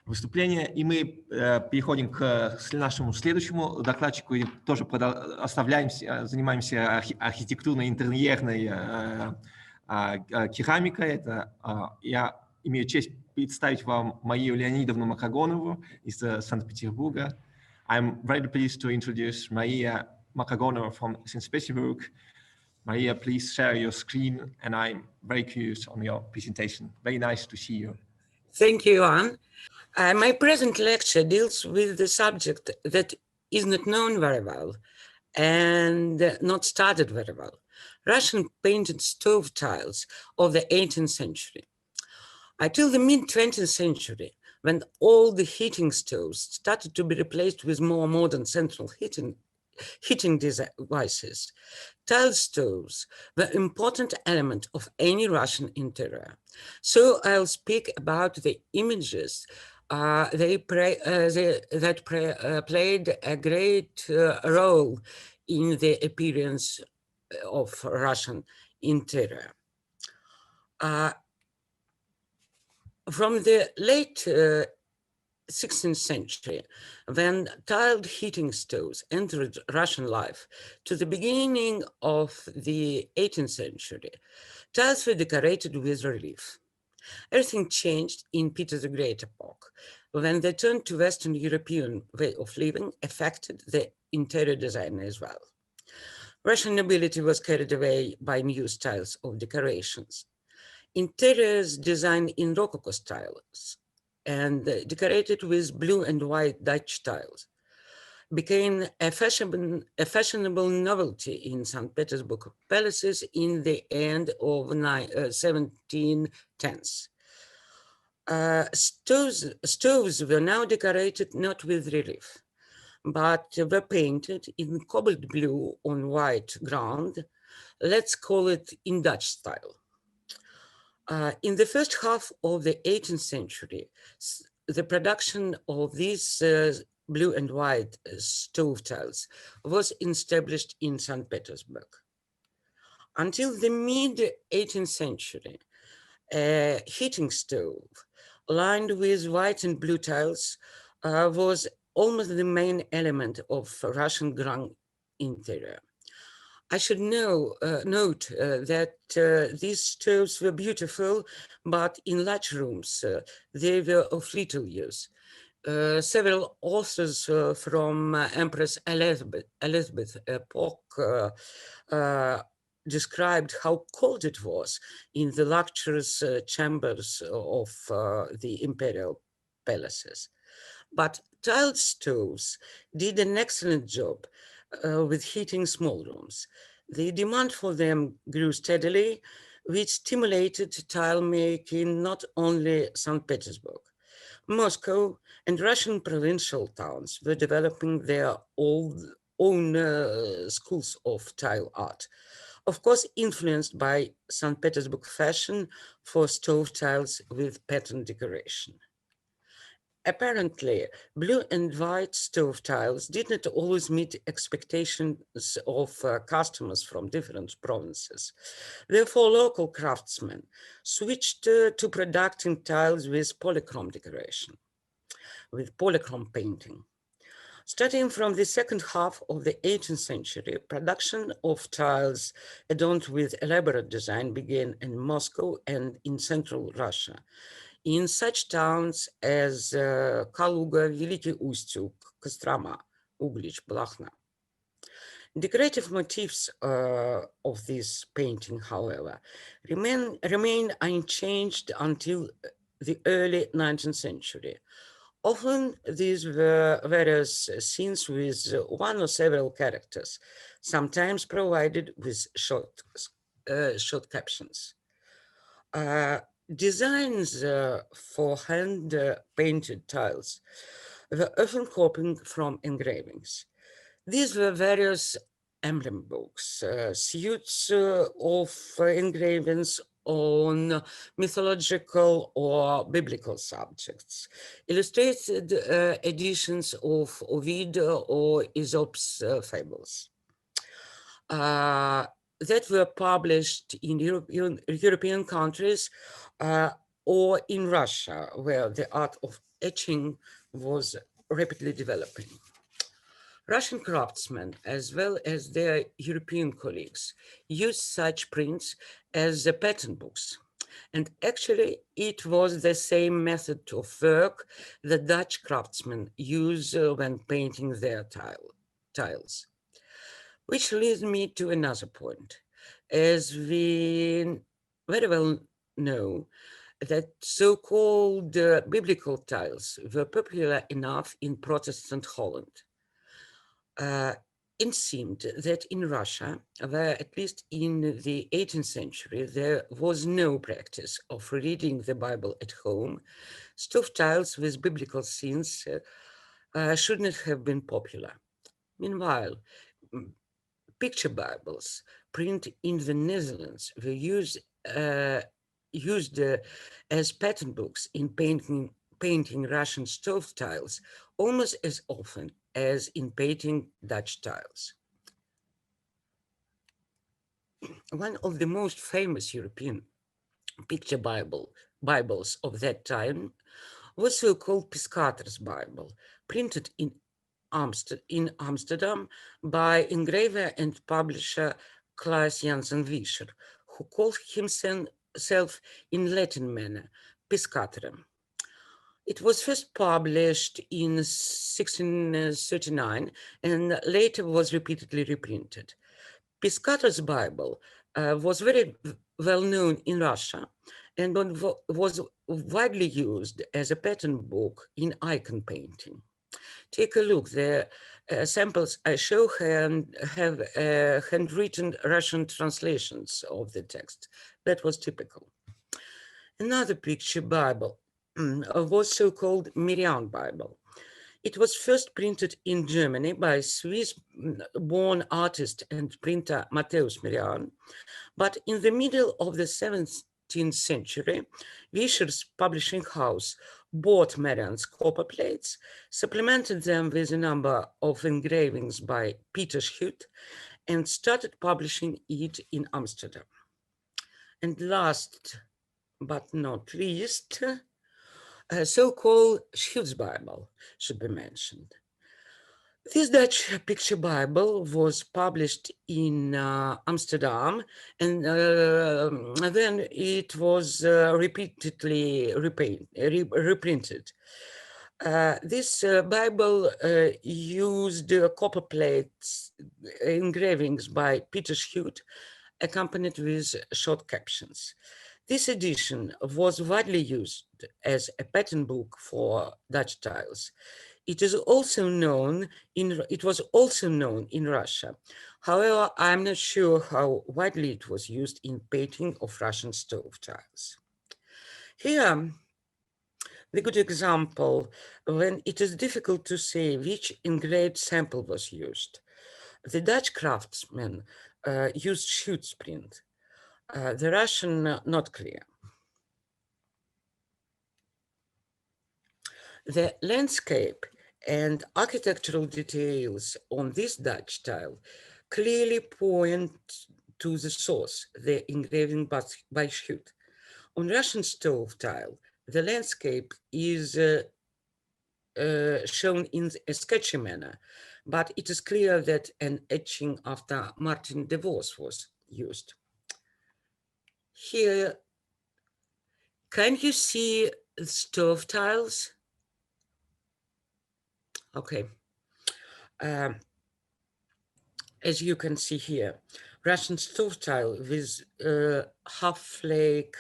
выступление, и мы переходим к нашему следующему докладчику, и тоже занимаемся архитектурной, интерьерной керамикой. Я имею честь представить вам Марию Леонидовну Макогонову из Санкт-Петербурга. I'm very pleased to introduce Maria Макогонова from St. Petersburg. Maria, please share your screen, and I'm very curious on your presentation. Very nice to see you. Thank you, Ivan. My present lecture deals with the subject that is not known very well and not studied very well: Russian painted stove tiles of the 18th century. Until the mid-20th century, when all the heating stoves started to be replaced with more modern central heating devices, tile stoves were an important element of any Russian interior. So I'll speak about the images that played a great role in the appearance of Russian interior. From the late 16th century, when tiled heating stoves entered Russian life, to the beginning of the 18th century, tiles were decorated with relief. Everything changed in Peter the Great epoch, when the turn to Western European way of living affected the interior design as well. Russian nobility was carried away by new styles of decorations. Interiors designed in Rococo styles and decorated with blue and white Dutch tiles became a fashionable novelty in St. Petersburg palaces in the end of 1710s. Stoves were now decorated not with relief, but were painted in cobalt blue on white ground. Let's call it in Dutch style. In the first half of the 18th century, the production of these blue and white stove tiles was established in St. Petersburg. Until the mid-18th century, a heating stove lined with white and blue tiles was almost the main element of Russian grand interior. I should note that these stoves were beautiful, but in large rooms, they were of little use. Several authors from Empress Elizabeth epoch described how cold it was in the luxurious chambers of the imperial palaces. But tiled stoves did an excellent job with heating small rooms. The demand for them grew steadily, which stimulated tile making not only St. Petersburg. Moscow and Russian provincial towns were developing their own schools of tile art, of course influenced by St. Petersburg fashion for stove tiles with pattern decoration. Apparently, blue and white stove tiles did not always meet expectations of customers from different provinces. Therefore, local craftsmen switched to producing tiles with polychrome decoration, with polychrome painting. Starting from the second half of the 18th century, production of tiles adorned with elaborate design began in Moscow and in central Russia, in such towns as Kaluga, Великий Устюг, Kostroma, Uglich, Balachna. Decorative motifs of this painting, however, remain unchanged until the early 19th century. Often these were various scenes with one or several characters, sometimes provided with short captions. Designs for hand-painted tiles were often copied from engravings. These were various emblem books, suits of engravings on mythological or biblical subjects, illustrated editions of Ovid or Aesop's fables that were published in European countries or in Russia, where the art of etching was rapidly developing. Russian craftsmen, as well as their European colleagues, used such prints as the pattern books. And actually, it was the same method of work the Dutch craftsmen use when painting their tiles. Which leads me to another point. As we very well know, that so-called biblical tiles were popular enough in Protestant Holland. It seemed that in Russia, where at least in the 18th century, there was no practice of reading the Bible at home, stove tiles with biblical scenes should not have been popular. Meanwhile, picture Bibles printed in the Netherlands were used as pattern books in painting Russian stove tiles almost as often as in painting Dutch tiles. One of the most famous European picture Bibles of that time was so-called Piscator's Bible, printed in Amsterdam by engraver and publisher Klaas Jansen Wischer, who called himself in Latin manner Piscator. It was first published in 1639 and later was repeatedly reprinted. Piscator's Bible was very well known in Russia and was widely used as a pattern book in icon painting. Take a look. The samples I show have handwritten Russian translations of the text. That was typical. Another picture Bible was so-called Miriam Bible. It was first printed in Germany by Swiss-born artist and printer Matthäus Merian, but in the middle of the 17th century, Wischer's publishing house bought Merian's copper plates, supplemented them with a number of engravings by Peter Schut, and started publishing it in Amsterdam. And last but not least, so-called Schut's Bible should be mentioned. This Dutch picture Bible was published in Amsterdam, and then it was repeatedly reprinted. This Bible used copper plates engravings by Peter Schut, accompanied with short captions. This edition was widely used as a pattern book for Dutch tiles. It was also known in Russia. However, I'm not sure how widely it was used in painting of Russian stove tiles. Here, the good example when it is difficult to say which engraved sample was used. The Dutch craftsmen used Schut's print. The Russian, not clear. The landscape and architectural details on this Dutch tile clearly point to the source, the engraving by Schut. On Russian stove tile, the landscape is shown in a sketchy manner, but it is clear that an etching after Martin de Vos was used. Here, can you see the stove tiles? Okay. As you can see here, Russian stove tile with half flake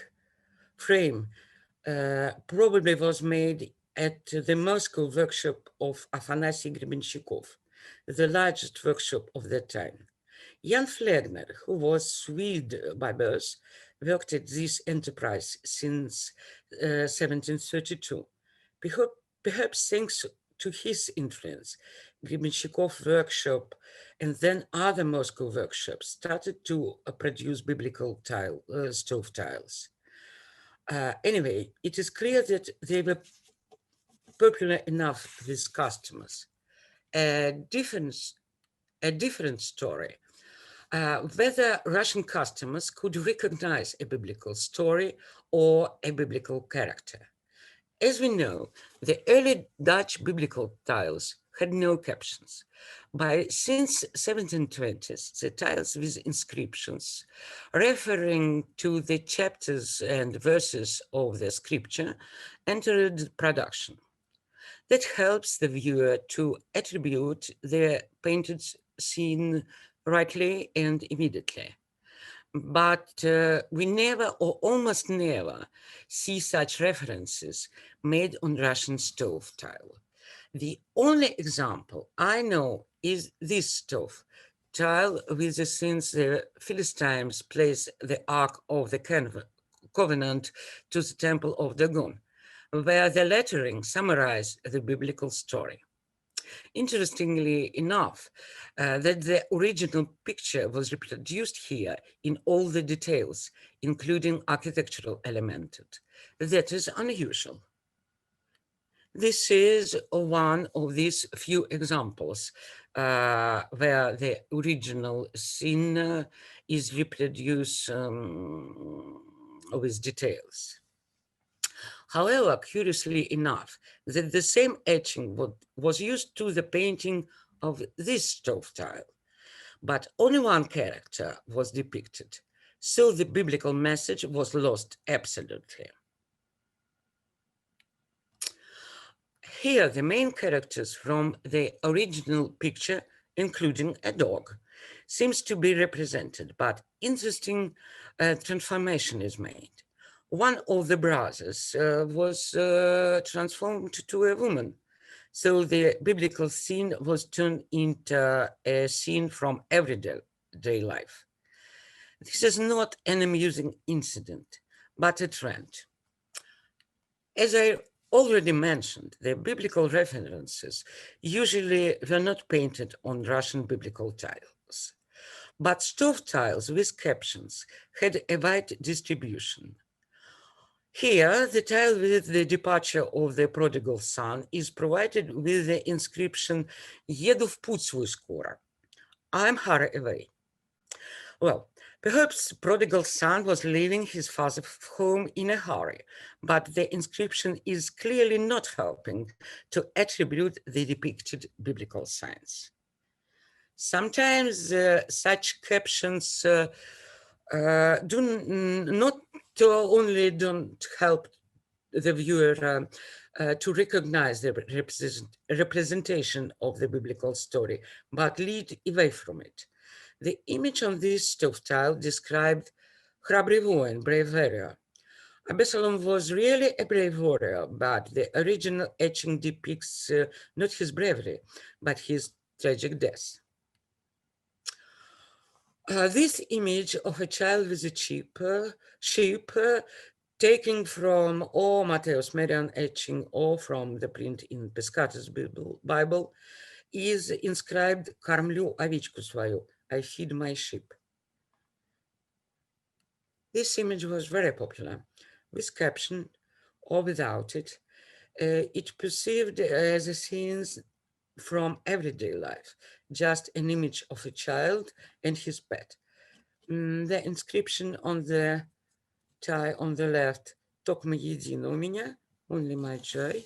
frame probably was made at the Moscow workshop of Afanasy Grebenshchikov, the largest workshop of that time. Jan Flegner, who was Swede by birth, worked at this enterprise since 1732. Perhaps thanks to his influence, Grebenshchikov workshop and then other Moscow workshops started to produce biblical stove tiles. Anyway, it is clear that they were popular enough with customers. A different story whether Russian customers could recognize a biblical story or a biblical character. As we know, the early Dutch biblical tiles had no captions. Since 1720s, the tiles with inscriptions referring to the chapters and verses of the scripture entered production. That helps the viewer to attribute the painted scene rightly and immediately. But we never or almost never see such references made on Russian stove tile. The only example I know is this stove tile with the scenes the Philistines place the Ark of the Covenant to the Temple of Dagon, where the lettering summarizes the biblical story. Interestingly enough, that the original picture was reproduced here in all the details, including architectural elements. That is unusual. This is one of these few examples where the original scene is reproduced with details. However, curiously enough, that the same etching was used to the painting of this stove tile, but only one character was depicted, so the biblical message was lost absolutely. Here, the main characters from the original picture, including a dog, seems to be represented, but interesting transformation is made. One of the brothers was transformed to a woman. So the biblical scene was turned into a scene from everyday life. This is not an amusing incident, but a trend. As I already mentioned, the biblical references usually were not painted on Russian biblical tiles, but stove tiles with captions had a wide distribution. Here, the tile with the departure of the prodigal son is provided with the inscription "Еду в путь свой скоро." I'm hurry away. Well, perhaps prodigal son was leaving his father's home in a hurry, but the inscription is clearly not helping to attribute the depicted biblical signs. Sometimes such captions do not only don't help the viewer to recognize the representation of the biblical story, but lead away from it. The image on this stove tile described "Храбрый воин," brave warrior. Absalom was really a brave warrior, but the original etching depicts not his bravery, but his tragic death. This image of a child with a sheep taken from or Matthäus Marian etching or from the print in Pescata's Bible is inscribed "Кормлю овечку свою," I feed my sheep. This image was very popular, with caption or without it. It perceived as a scene from everyday life, just an image of a child and his pet. The inscription on the tie on the left, "Только едино у меня," only my joy.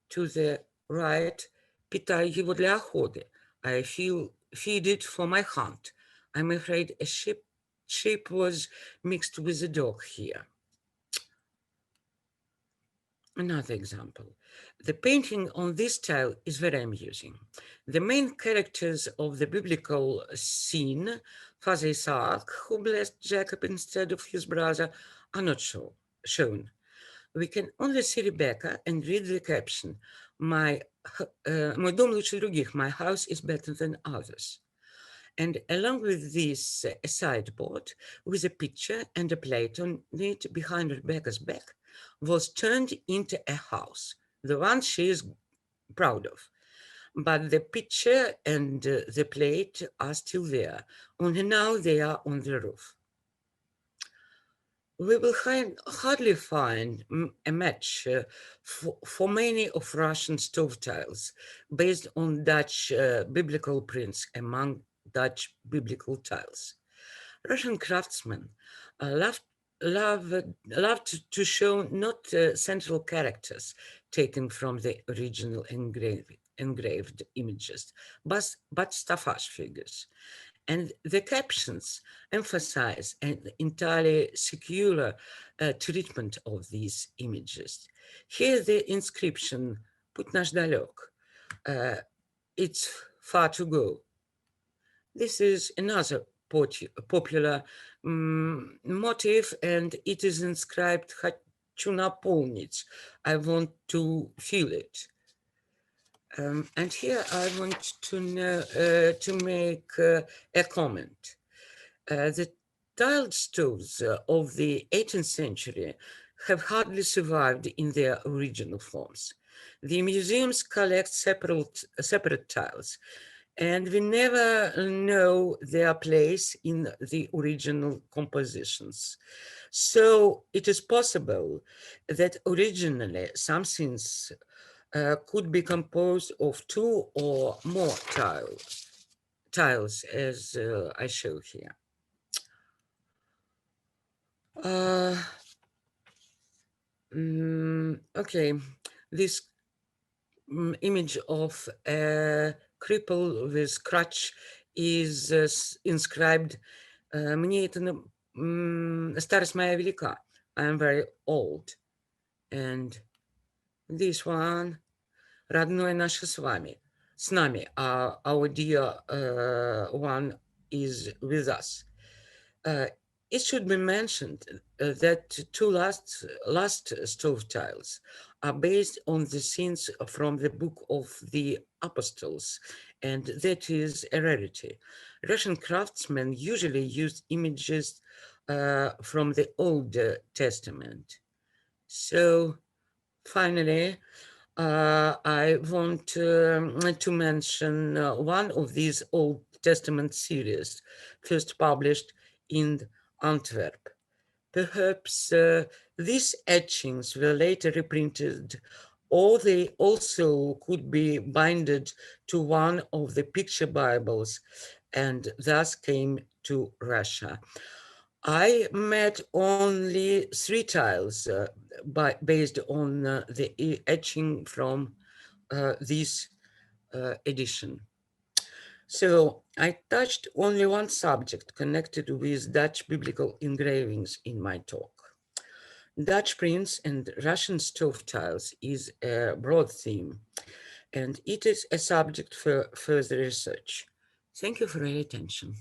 To the right, "Питаю его для охоты," I feed it for my hunt. I'm afraid a sheep was mixed with a dog here. Another example. The painting on this tile is very amusing. The main characters of the biblical scene, Father Isaac, who blessed Jacob instead of his brother, are not shown. We can only see Rebecca and read the caption, "Мой дом лучше других," my house is better than others. And along with this, a sideboard with a picture and a plate on it behind Rebecca's back was turned into a house, the one she is proud of. But the picture and the plate are still there, only now they are on the roof. We will hardly find a match for many of Russian stove tiles based on Dutch biblical prints among Dutch biblical tiles. Russian craftsmen loved to show not central characters taken from the original engraved images, but staffage figures. And the captions emphasize an entirely secular treatment of these images. Here the inscription "Put наш далек," it's far to go. This is another popular motif, and it is inscribed "Хочу наполнить," I want to feel it. And here I want to make a comment. The tiled stoves of the 18th century have hardly survived in their original forms. The museums collect separate tiles, and we never know their place in the original compositions. So it is possible that originally some scenes could be composed of two or more tiles, as I show here. Okay, this image of a cripple with crutch is inscribed «Мне это старость моя велика», I am very old. And this one, родное наше с нами, our dear one is with us. It should be mentioned that two last stove tiles are based on the scenes from the Book of the Apostles, and that is a rarity. Russian craftsmen usually used images from the Old Testament. So finally, I want to mention one of these Old Testament series, first published in Antwerp. Perhaps these etchings were later reprinted, or they also could be binded to one of the picture Bibles and thus came to Russia. I met only 3 tiles based on the etching from this edition. So I touched only one subject connected with Dutch biblical engravings in my talk. Dutch prints and Russian stove tiles is a broad theme, and it is a subject for further research. Thank you for your attention.